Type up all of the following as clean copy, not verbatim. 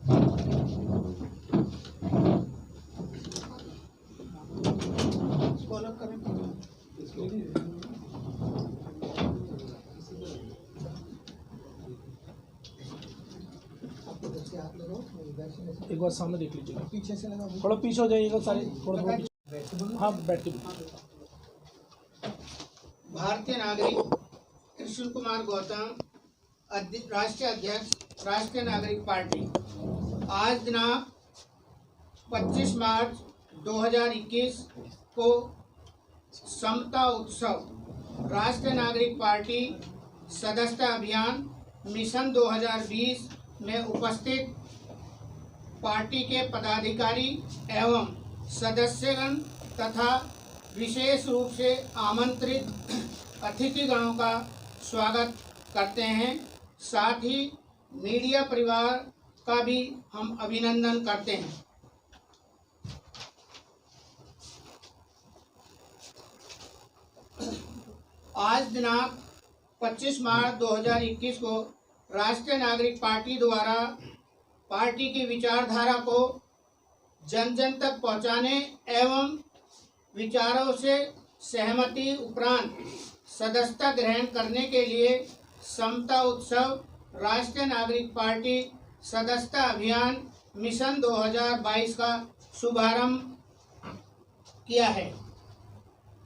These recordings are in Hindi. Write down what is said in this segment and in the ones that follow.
एक बार सामने देख लीजिएगा, पीछे से लगा, थोड़ा पीछे हो जाइएगा सारे, थोड़ा हाँ बैठ के। भारतीय नागरिक कृष्ण कुमार गौतम, राष्ट्रीय अध्यक्ष राष्ट्रीय नागरिक पार्टी। आज दिनांक 25 मार्च 2021 को समता उत्सव राष्ट्रीय नागरिक पार्टी सदस्यता अभियान मिशन 2020 में उपस्थित पार्टी के पदाधिकारी एवं सदस्यगण तथा विशेष रूप से आमंत्रित अतिथिगणों का स्वागत करते हैं। साथ ही मीडिया परिवार का भी हम अभिनंदन करते हैं। आज दिनांक 25 मार्च 2021 को राष्ट्रीय नागरिक पार्टी द्वारा पार्टी की विचारधारा को जन जन तक पहुंचाने एवं विचारों से सहमति उपरांत सदस्यता ग्रहण करने के लिए समता उत्सव राष्ट्रीय नागरिक पार्टी सदस्यता अभियान मिशन 2022 का शुभारंभ किया है।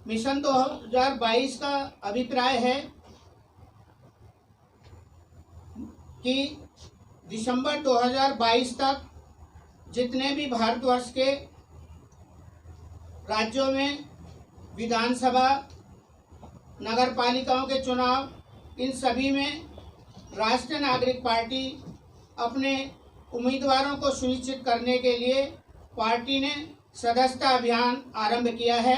मिशन 2022 का अभिप्राय है कि दिसंबर 2022 तक जितने भी भारतवर्ष के राज्यों में विधानसभा नगर पालिकाओं के चुनाव, इन सभी में राष्ट्रीय नागरिक पार्टी अपने उम्मीदवारों को सुनिश्चित करने के लिए पार्टी ने सदस्यता अभियान आरंभ किया है,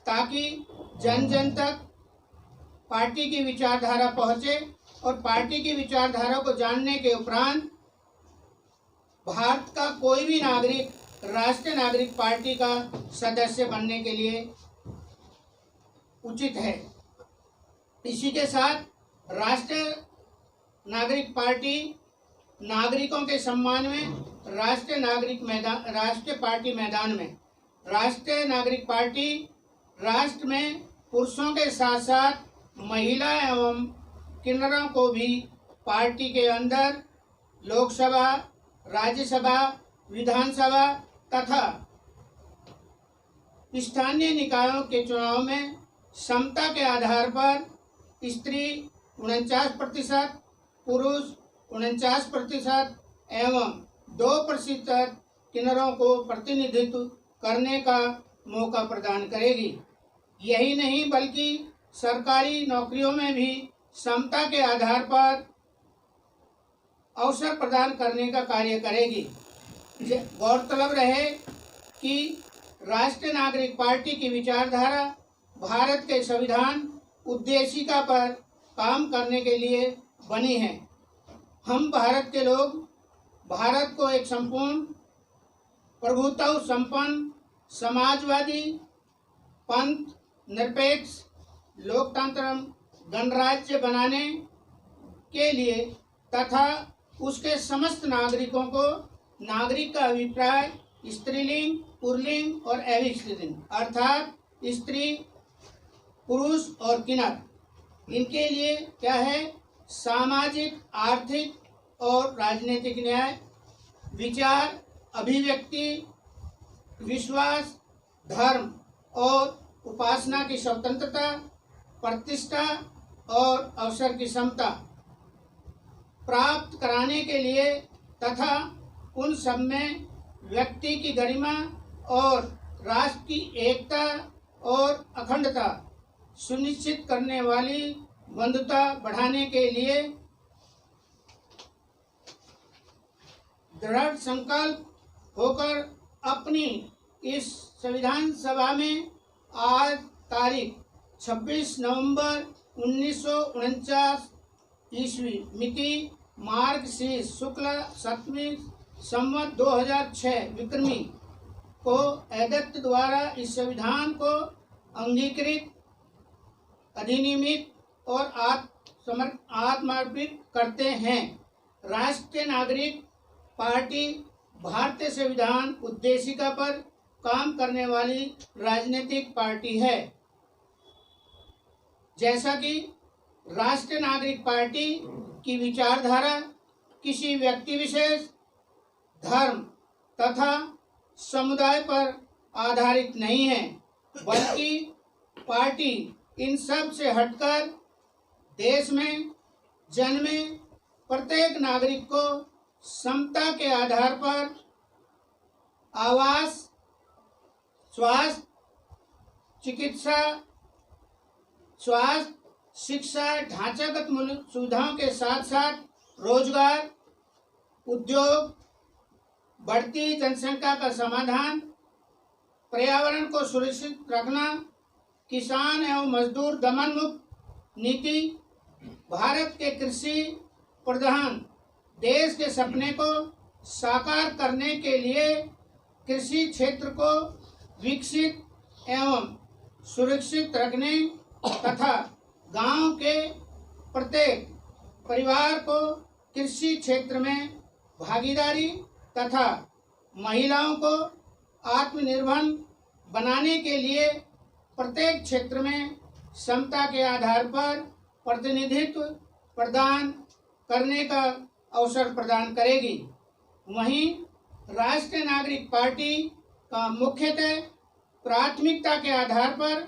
ताकि जन जन तक पार्टी की विचारधारा पहुंचे और पार्टी की विचारधारा को जानने के उपरांत भारत का कोई भी नागरिक राष्ट्रीय नागरिक पार्टी का सदस्य बनने के लिए उचित है। इसी के साथ राष्ट्रीय नागरिक पार्टी नागरिकों के सम्मान में राष्ट्रीय पार्टी मैदान में राष्ट्रीय नागरिक पार्टी राष्ट्र में पुरुषों के साथ साथ महिला एवं किन्नरों को भी पार्टी के अंदर लोकसभा, राज्यसभा, विधानसभा तथा स्थानीय निकायों के चुनाव में समता के आधार पर स्त्री 49%, पुरुष 49% एवं 2% किन्नरों को प्रतिनिधित्व करने का मौका प्रदान करेगी। यही नहीं बल्कि सरकारी नौकरियों में भी समता के आधार पर अवसर प्रदान करने का कार्य करेगी। गौरतलब रहे कि राष्ट्रीय नागरिक पार्टी की विचारधारा भारत के संविधान उद्देशिका पर काम करने के लिए बनी है। हम भारत के लोग भारत को एक संपूर्ण प्रभुत्व संपन्न समाजवादी पंथ निरपेक्ष लोकतंत्र गणराज्य बनाने के लिए तथा उसके समस्त नागरिकों को नागरिक का अभिप्राय स्त्रीलिंग, पुल्लिंग और अभिस्त्रीलिंग अर्थात स्त्री, पुरुष और किन्नर, इनके लिए क्या है, सामाजिक, आर्थिक और राजनीतिक न्याय, विचार, अभिव्यक्ति, विश्वास, धर्म और उपासना की स्वतंत्रता, प्रतिष्ठा और अवसर की समता प्राप्त कराने के लिए तथा उन सब में व्यक्ति की गरिमा और राष्ट्र की एकता और अखंडता सुनिश्चित करने वाली बंधुता बढ़ाने के लिए दृढ़ संकल्प होकर अपनी इस संविधान सभा में आज तारीख 26 नवंबर 1949 ईस्वी मिति मार्गशीर्ष शुक्ल 7वीं संवत 2006 विक्रमी को अध्यक्ष द्वारा इस संविधान को अंगीकृत, अधिनियमित और आत्मर्पित करते हैं। राष्ट्रीय नागरिक पार्टी भारतीय संविधान उद्देशिका पर काम करने वाली राजनीतिक पार्टी है। जैसा कि राष्ट्रीय नागरिक पार्टी की विचारधारा किसी व्यक्ति विशेष, धर्म तथा समुदाय पर आधारित नहीं है, बल्कि पार्टी इन सब से हटकर देश में जन्मे प्रत्येक नागरिक को समता के आधार पर आवास, स्वास्थ्य, शिक्षा, ढांचागत मूलभूत सुविधाओं के साथ साथ रोजगार, उद्योग, बढ़ती जनसंख्या का समाधान, पर्यावरण को सुरक्षित रखना, किसान एवं मजदूर दमन मुक्त नीति, भारत के कृषि प्रधान देश के सपने को साकार करने के लिए कृषि क्षेत्र को विकसित एवं सुरक्षित रखने तथा गांव के प्रत्येक परिवार को कृषि क्षेत्र में भागीदारी तथा महिलाओं को आत्मनिर्भर बनाने के लिए प्रत्येक क्षेत्र में समता के आधार पर प्रतिनिधित्व प्रदान करने का अवसर प्रदान करेगी। वहीं राष्ट्रीय नागरिक पार्टी का मुख्यतः प्राथमिकता के आधार पर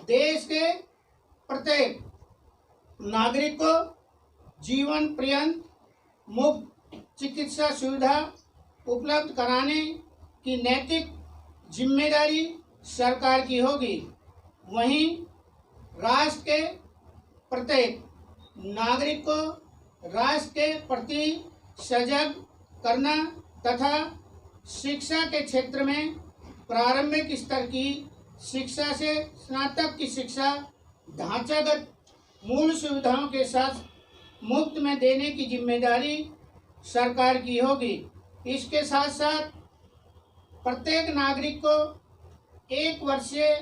देश के प्रत्येक नागरिक को जीवन पर्यंत मुफ्त चिकित्सा सुविधा उपलब्ध कराने की नैतिक जिम्मेदारी सरकार की होगी। वहीं राष्ट्र के प्रत्येक नागरिक को राष्ट्र के प्रति सजग करना तथा शिक्षा के क्षेत्र में प्रारंभिक स्तर की शिक्षा से स्नातक की शिक्षा ढांचागत मूल सुविधाओं के साथ मुफ्त में देने की जिम्मेदारी सरकार की होगी। इसके साथ साथ प्रत्येक नागरिक को 1 वर्षीय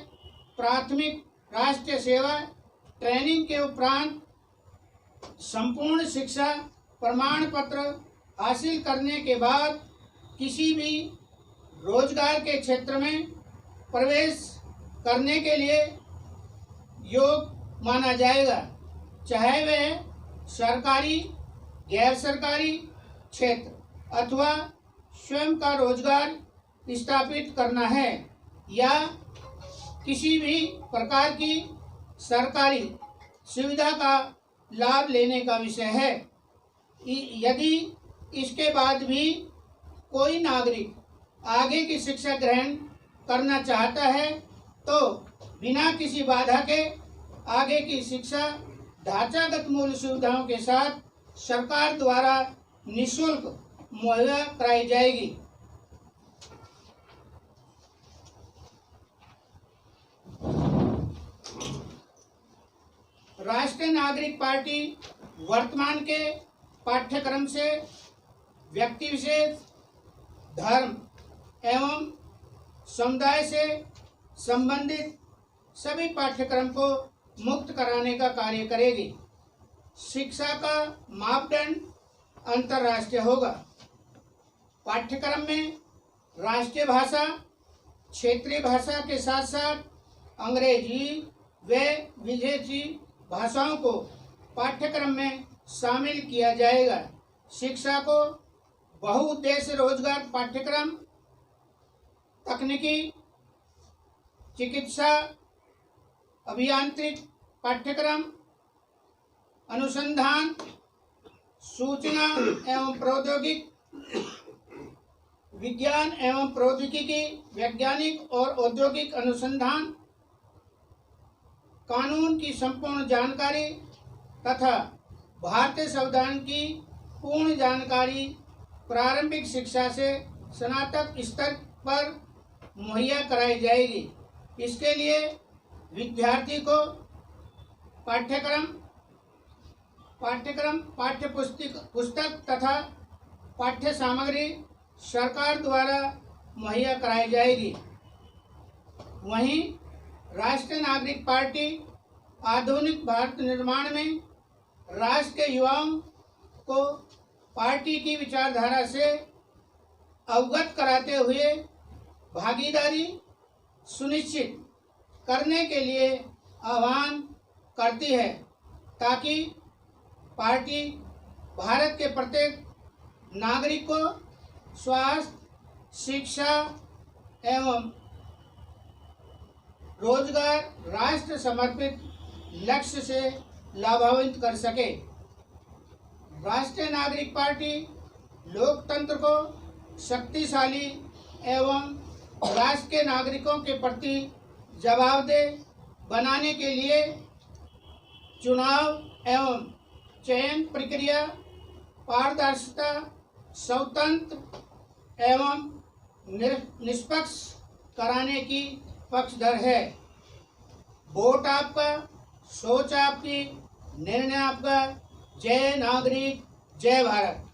प्राथमिक राष्ट्रीय सेवा ट्रेनिंग के उपरांत संपूर्ण शिक्षा प्रमाण पत्र हासिल करने के बाद किसी भी रोजगार के क्षेत्र में प्रवेश करने के लिए योग्य माना जाएगा, चाहे वह सरकारी, गैर सरकारी क्षेत्र अथवा स्वयं का रोजगार स्थापित करना है या किसी भी प्रकार की सरकारी सुविधा का लाभ लेने का विषय है। यदि इसके बाद भी कोई नागरिक आगे की शिक्षा ग्रहण करना चाहता है तो बिना किसी बाधा के आगे की शिक्षा ढांचागत मूल सुविधाओं के साथ सरकार द्वारा निःशुल्क मुहैया कराई जाएगी। राष्ट्रीय नागरिक पार्टी वर्तमान के पाठ्यक्रम से व्यक्ति विशेष, धर्म एवं समुदाय से संबंधित सभी पाठ्यक्रम को मुक्त कराने का कार्य करेगी। शिक्षा का मापदंड अंतर्राष्ट्रीय होगा। पाठ्यक्रम में राष्ट्रीय भाषा, क्षेत्रीय भाषा के साथ साथ अंग्रेजी व विदेशी भाषाओं को पाठ्यक्रम में शामिल किया जाएगा। शिक्षा को बहुउद्देश्य रोजगार पाठ्यक्रम, तकनीकी, चिकित्सा, अभियांत्रिक पाठ्यक्रम, अनुसंधान, सूचना एवं प्रौद्योगिक, विज्ञान एवं प्रौद्योगिकी, वैज्ञानिक और औद्योगिक अनुसंधान, कानून की संपूर्ण जानकारी तथा भारतीय संविधान की पूर्ण जानकारी प्रारंभिक शिक्षा से स्नातक स्तर पर मुहैया कराई जाएगी। इसके लिए विद्यार्थी को पाठ्य पुस्तक तथा पाठ्य सामग्री सरकार द्वारा मुहैया कराई जाएगी। वहीं राष्ट्रीय नागरिक पार्टी आधुनिक भारत निर्माण में राष्ट्र के युवाओं को पार्टी की विचारधारा से अवगत कराते हुए भागीदारी सुनिश्चित करने के लिए आह्वान करती है, ताकि पार्टी भारत के प्रत्येक नागरिक को स्वास्थ्य, शिक्षा एवं रोजगार राष्ट्र समर्पित लक्ष्य से लाभान्वित कर सके। राष्ट्रीय नागरिक पार्टी लोकतंत्र को शक्तिशाली एवं राष्ट्र के नागरिकों के प्रति जवाबदेह बनाने के लिए चुनाव एवं चयन प्रक्रिया पारदर्शिता, स्वतंत्र एवं निष्पक्ष कराने की पक्षधर है। वोट आपका, सोच आपकी, निर्णय आपका। जय नागरिक, जय भारत।